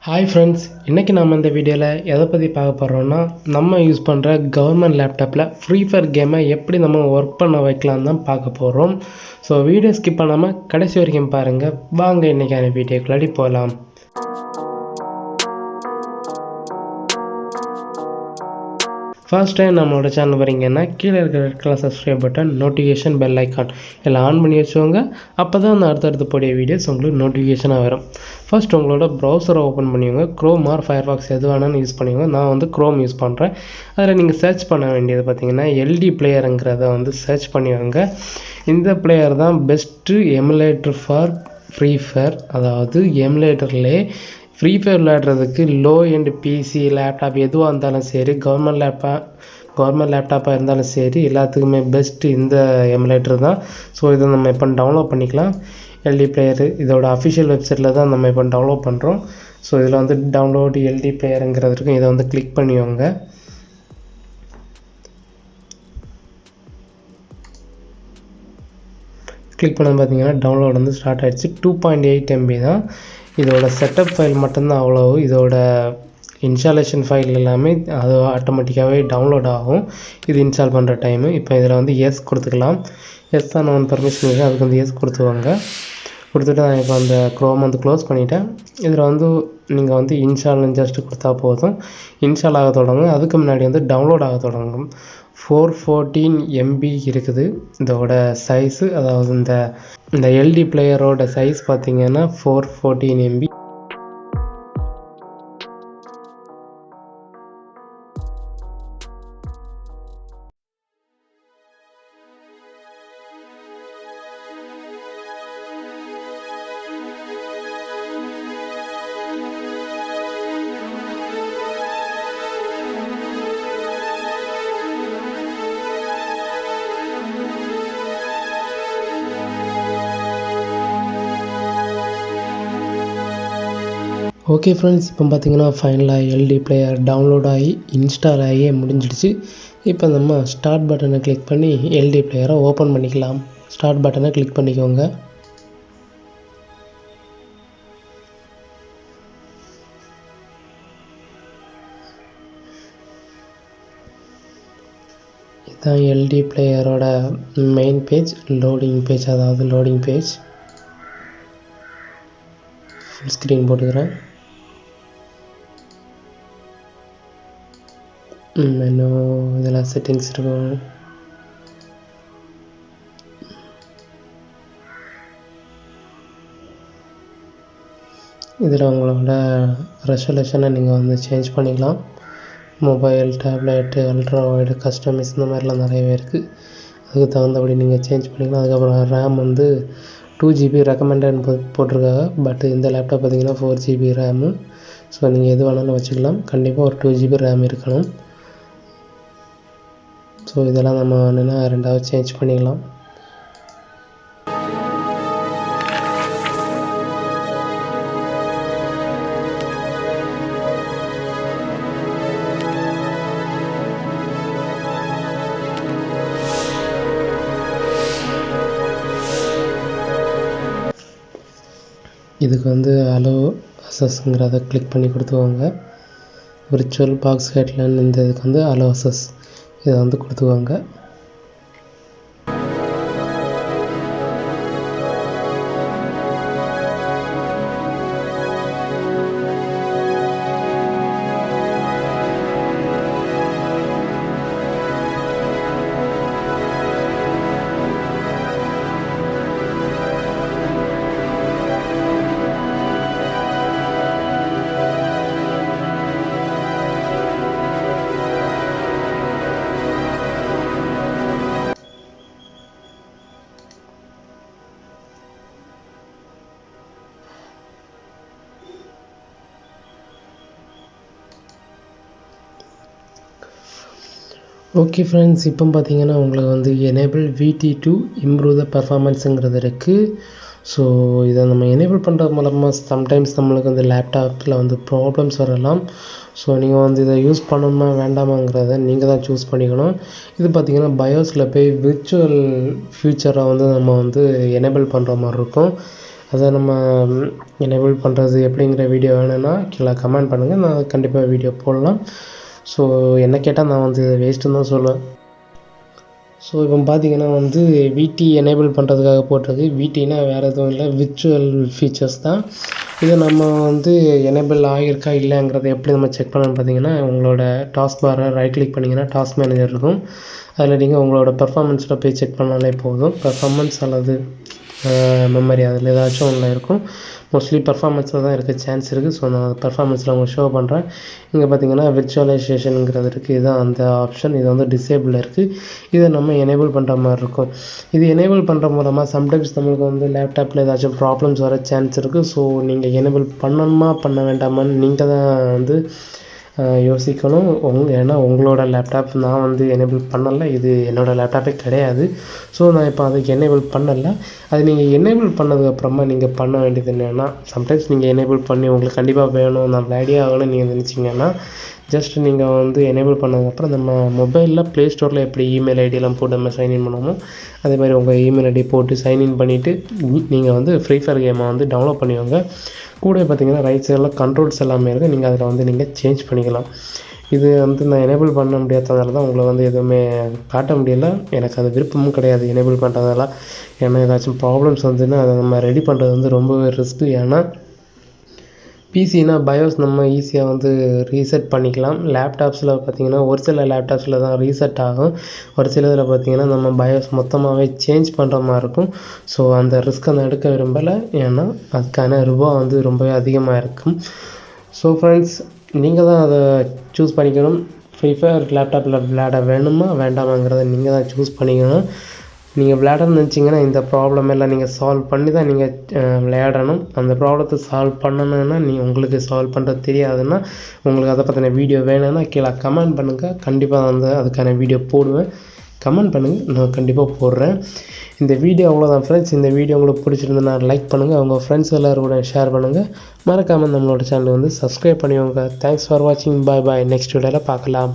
Hi friends, இன்னைக்கு நாம இந்த வீடியோல எதை பத்தி பார்க்க போறோம்னா நம்ம யூஸ் பண்ற கவர்மெண்ட் லேப்டாப்ல freefire கேமை எப்படி நம்ம ஒர்க் பண்ண வைக்கலாம் தான் பார்க்க போறோம். ஸோ வீடியோ ஸ்கிப் பண்ணாம கடைசி வரைக்கும் பாருங்க. வாங்க இன்னைக்கான வீடியோக்குள்ளாடி போகலாம். ஃபர்ஸ்ட் டைம் நம்மளோட சேனல் வரீங்கன்னா கீழே இருக்கிற red colour subscribe button, notification bell icon எல்லாம் ஆன் பண்ணி வச்சுக்கோங்க. அப்போ தான் அந்த அடுத்தடுத்து போடிய வீடியோஸ் உங்களுக்கு நோட்டிஃபிகேஷனாக வரும். ஃபர்ஸ்ட் உங்களோட ப்ரௌசரை ஓப்பன் பண்ணிக்கோங்க. க்ரோம் ஆர் ஃபயர்பாக்ஸ் எது வேணாலும் யூஸ் பண்ணிக்கோங்க. நான் வந்து க்ரோம் யூஸ் பண்ணுறேன். அதில் நீங்கள் சர்ச் பண்ண வேண்டியது பார்த்தீங்கன்னா எல்டி பிளேயருங்கிறத வந்து சர்ச் பண்ணிக்கோங்க. இந்த பிளேயர் தான் பெஸ்ட்டு எமுலேட்டர் ஃபார் ஃப்ரீஃபயர். அதாவது எமுலேட்டர்லேயே ஃப்ரீஃபயர் விளையாடுறதுக்கு லோ எண்ட் பிசி லேப்டாப் எதுவாக இருந்தாலும் சரி, கவர்மெண்ட் லேப்டாப்பாக இருந்தாலும் சரி, எல்லாத்துக்குமே பெஸ்ட்டு இந்த எமுலேட்டர் தான். ஸோ இதை நம்ம இப்போ டவுன்லோட் பண்ணிக்கலாம். எல்டி பிளேயரு இதோட அஃபிஷியல் வெப்சைட்டில் தான் நம்ம இப்போ டவுன்லோட் பண்ணுறோம். ஸோ இதில் வந்து டவுன்லோட் எல்டி பிளேயருங்கிறது இருக்கும். இதை வந்து கிளிக் பண்ணிக்கோங்க. கிளிக் பண்ண பார்த்தீங்கன்னா டவுன்லோட் வந்து ஸ்டார்ட் ஆகிடுச்சு. 2.8 MB தான். இதோட செட்டப் ஃபைல் மட்டும்தான் அவ்வளோ. இதோட இன்ஸ்டாலேஷன் ஃபைல் எல்லாமே அது ஆட்டோமேட்டிக்காகவே டவுன்லோட் ஆகும் இது இன்ஸ்டால் பண்ணுற டைமு. இப்போ இதில் வந்து எஸ் கொடுத்துக்கலாம். எஸ் தான் நான் பர்மிஷன் இருக்குது, அதுக்கு வந்து எஸ் கொடுத்துவாங்க. கொடுத்துட்டு நான் இப்போ அந்த க்ரோம் வந்து க்ளோஸ் பண்ணிவிட்டேன். இதில் வந்து நீங்கள் வந்து இன்ஸ்டால்னு ஜஸ்ட்டு கொடுத்தா போதும், இன்ஸ்டால் ஆக தொடங்கும். அதுக்கு முன்னாடி வந்து டவுன்லோட் ஆக தொடங்கும். 414 MB இருக்குது இதோட சைஸு. அதாவது இந்த எல்டி பிளேயரோட சைஸ் பார்த்தீங்கன்னா 414 MB. ஓகே ஃப்ரெண்ட்ஸ், இப்போ பார்த்தீங்கன்னா ஃபைனலாக எல்டி பிளேயர் டவுன்லோட் ஆகி இன்ஸ்டால் ஆகி முடிஞ்சிடுச்சு. இப்போ நம்ம ஸ்டார்ட் பட்டனை கிளிக் பண்ணி எல்டி பிளேயரை ஓப்பன் பண்ணிக்கலாம். ஸ்டார்ட் பட்டனை கிளிக் பண்ணிக்கோங்க. இதுதான் எல்டி பிளேயரோட மெயின் பேஜ், லோடிங் பேஜ். அதாவது லோடிங் பேஜ் ஃபுல் ஸ்க்ரீன் போட்டுக்கிறேன். மெனு இதெல்லாம் செட்டிங்ஸ் இருக்கும். இதில் உங்களோட ரெசல்யூஷனை நீங்கள் வந்து சேஞ்ச் பண்ணிக்கலாம். Mobile, tablet, ultra wide, customise இந்த மாதிரிலாம் நிறையவே இருக்குது. அதுக்கு தகுந்தபடி நீங்கள் சேஞ்ச் பண்ணிக்கலாம். அதுக்கப்புறம் ரேம் வந்து 2GB ரெக்கமெண்டட் போட்டிருக்காங்க. பட் இந்த லேப்டாப் பார்த்தீங்கன்னா 4GB ரேமு. ஸோ நீங்கள் எது வேணாலும் வச்சுக்கலாம். கண்டிப்பாக ஒரு 2GB ரேம் இருக்கணும். ஸோ இதெல்லாம் நம்ம என்னென்னா ரெண்டாவது சேஞ்ச் பண்ணிக்கலாம். இதுக்கு வந்து அலோ அசஸ்ங்கிறத கிளிக் பண்ணி கொடுத்துவாங்க. விர்ச்சுவல் பாக்ஸ் ஹெட்லைன் இந்த இதுக்கு வந்து அலோ அசஸ் இதை வந்து கொடுத்துவாங்க. ஓகே ஃப்ரெண்ட்ஸ், இப்போ பார்த்தீங்கன்னா உங்களுக்கு வந்து enable VT to improve the பர்ஃபார்மன்ஸுங்கிறது இருக்குது. ஸோ இதை நம்ம எனேபிள் பண்ணுறது மூலமாக சம்டைம்ஸ் நம்மளுக்கு வந்து லேப்டாப்பில் வந்து ப்ராப்ளம்ஸ் வரலாம். ஸோ நீங்கள் வந்து இதை யூஸ் பண்ணணுமா வேண்டாமாங்கிறத நீங்கள் தான் சூஸ் பண்ணிக்கணும். இது பார்த்திங்கன்னா பயோஸில் போய் விர்ச்சுவல் ஃபியூச்சரை வந்து நம்ம வந்து எனேபிள் பண்ணுற மாதிரி இருக்கும். அதை நம்ம எனேபிள் பண்ணுறது எப்படிங்கிற வீடியோ வேணும்னா கீழே கமெண்ட் பண்ணுங்கள், நான் கண்டிப்பாக வீடியோ போடலாம். ஸோ என்ன கேட்டால் நான் வந்து வேஸ்ட்டுன்னு தான் சொல்லுவேன். ஸோ இப்போ பார்த்தீங்கன்னா வந்து விடி எனேபிள் பண்ணுறதுக்காக போட்டிருக்கு. விடினா வேறு எதுவும் இல்லை, விர்ச்சுவல் ஃபீச்சர்ஸ் தான். இதை நம்ம வந்து எனேபிள் ஆகியிருக்கா இல்லைங்கிறத எப்படி நம்ம செக் பண்ணணும்னு பார்த்தீங்கன்னா, உங்களோட டாஸ்க் பாரை ரைட் கிளிக் பண்ணிங்கன்னா டாஸ்க் மேனேஜர் இருக்கும். அதில் நீங்கள் உங்களோட பெர்ஃபார்மன்ஸில் போய் செக் பண்ணாலே போதும். பெர்ஃபார்மன்ஸ் அல்லது மெமரி அதில் ஏதாச்சும் ஒன்று இருக்கும். மோஸ்ட்லி பெர்ஃபார்மன்ஸில் தான் இருக்க சான்ஸ் இருக்குது. ஸோ நான் பெர்ஃபார்மன்ஸில் உங்களுக்கு ஷோ பண்ணுறேன். இங்கே பார்த்தீங்கன்னா விர்ச்சுவலைசேஷனுங்கிறது இருக்குது. இதுதான் அந்த ஆப்ஷன். இது வந்து டிசேபிள் இருக்குது. இதை நம்ம எனேபிள் பண்ணுற மாதிரி இருக்கும். இது எனேபிள் பண்ணுற மூலமாக சம்டைம்ஸ் நம்மளுக்கு வந்து லேப்டாப்பில் ஏதாச்சும் ப்ராப்ளம்ஸ் வர சான்ஸ் இருக்குது. ஸோ நீங்கள் எனேபிள் பண்ணணுமா பண்ண வேண்டாமான்னு நீங்கள் தான் வந்து யோசிக்கணும். ஏன்னா உங்களோட லேப்டாப் நான் வந்து எனேபிள் பண்ணலை, இது என்னோடய லேப்டாப்பே கிடையாது. ஸோ நான் இப்போ அதுக்கு எனேபிள் பண்ணலை. அது நீங்கள் எனேபிள் பண்ணதுக்கப்புறமா நீங்கள் பண்ண வேண்டியது என்னென்னா, சம்டைம்ஸ் நீங்கள் எனேபிள் பண்ணி உங்களுக்கு கண்டிப்பாக வேணும், நான் விளையாடியே ஆகணும்னு நீங்கள் நினச்சிங்கன்னா, ஜஸ்ட் நீங்கள் வந்து எனேபிள் பண்ணதுக்கப்புறம் நம்ம மொபைலில் ப்ளே ஸ்டோரில் எப்படி இமெயில் ஐடியெல்லாம் போட்டு நம்ம சைன்இன் பண்ணுவோமோ அதே மாதிரி உங்கள் இமெயில் ஐடி போட்டு சைன்இன் பண்ணிவிட்டு நீங்கள் வந்து ஃப்ரீஃபயர் கேமை வந்து டவுன்லோட் பண்ணிக்கோங்க. கூட பார்த்தீங்கன்னா ரைட் சைடில் கண்ட்ரோல்ஸ் எல்லாமே இருக்குது. நீங்கள் அதில் வந்து நீங்கள் சேஞ்ச் பண்ணிக்கலாம். இது வந்து நான் எனேபிள் பண்ண முடியாததால தான் உங்களை வந்து எதுவுமே காட்ட முடியலை. எனக்கு அது விருப்பமும் கிடையாது எனேபிள் பண்ணுறதெல்லாம். ஏன்னா ஏதாச்சும் ப்ராப்ளம்ஸ் வந்துன்னா அதை நம்ம ரெடி பண்ணுறது வந்து ரொம்பவே ரிஸ்க்கு. ஏன்னா பிசினா பயோஸ் நம்ம ஈஸியாக வந்து ரீசெட் பண்ணிக்கலாம். லேப்டாப்ஸில் பார்த்திங்கன்னா ஒரு சில லேப்டாப்ஸில் தான் ரீசெட் ஆகும். ஒரு சிலதில் பார்த்திங்கன்னா நம்ம பயோஸ் மொத்தமாகவே சேஞ்ச் பண்ணுற மாதிரி இருக்கும். ஸோ அந்த ரிஸ்க்கை நான் எடுக்க விரும்பலை. ஏன்னா அதுக்கான ரூபா வந்து ரொம்பவே அதிகமாக இருக்கும். ஸோ ஃப்ரெண்ட்ஸ், நீங்கள் தான் அதை சூஸ் பண்ணிக்கணும். ஃப்ரீஃபயர் லேப்டாப்பில் விளையாட வேணுமா வேண்டாமாங்கிறத நீங்கள் தான் சூஸ் பண்ணிக்கணும். நீங்கள் விளையாடணும்னு நினச்சிங்கன்னா இந்த ப்ராப்ளம் எல்லாம் நீங்கள் சால்வ் பண்ணி தான் நீங்கள் விளையாடணும். அந்த ப்ராப்ளத்தை சால்வ் பண்ணணுன்னா உங்களுக்கு சால்வ் பண்ணுறது தெரியாதுன்னா, உங்களுக்கு அதை பற்றின வீடியோ வேணும்னா கீழே கமெண்ட் பண்ணுங்கள். கண்டிப்பாக வந்து அதுக்கான வீடியோ போடுவேன். கமெண்ட் பண்ணுங்கள், நான் கண்டிப்பாக போடுறேன். இந்த வீடியோ அவ்வளோதான் ஃப்ரெண்ட்ஸ். இந்த வீடியோ உங்களுக்கு பிடிச்சிருந்ததுன்னா லைக் பண்ணுங்கள், உங்கள் ஃப்ரெண்ட்ஸ் எல்லோரும் கூட ஷேர் பண்ணுங்கள். மறக்காமல் நம்மளோட சேனலை வந்து சப்ஸ்கிரைப் பண்ணிக்கோங்க. தேங்க்ஸ் ஃபார் வாட்சிங். பாய் பாய். நெக்ஸ்ட் வீடியோவில் பார்க்கலாம்.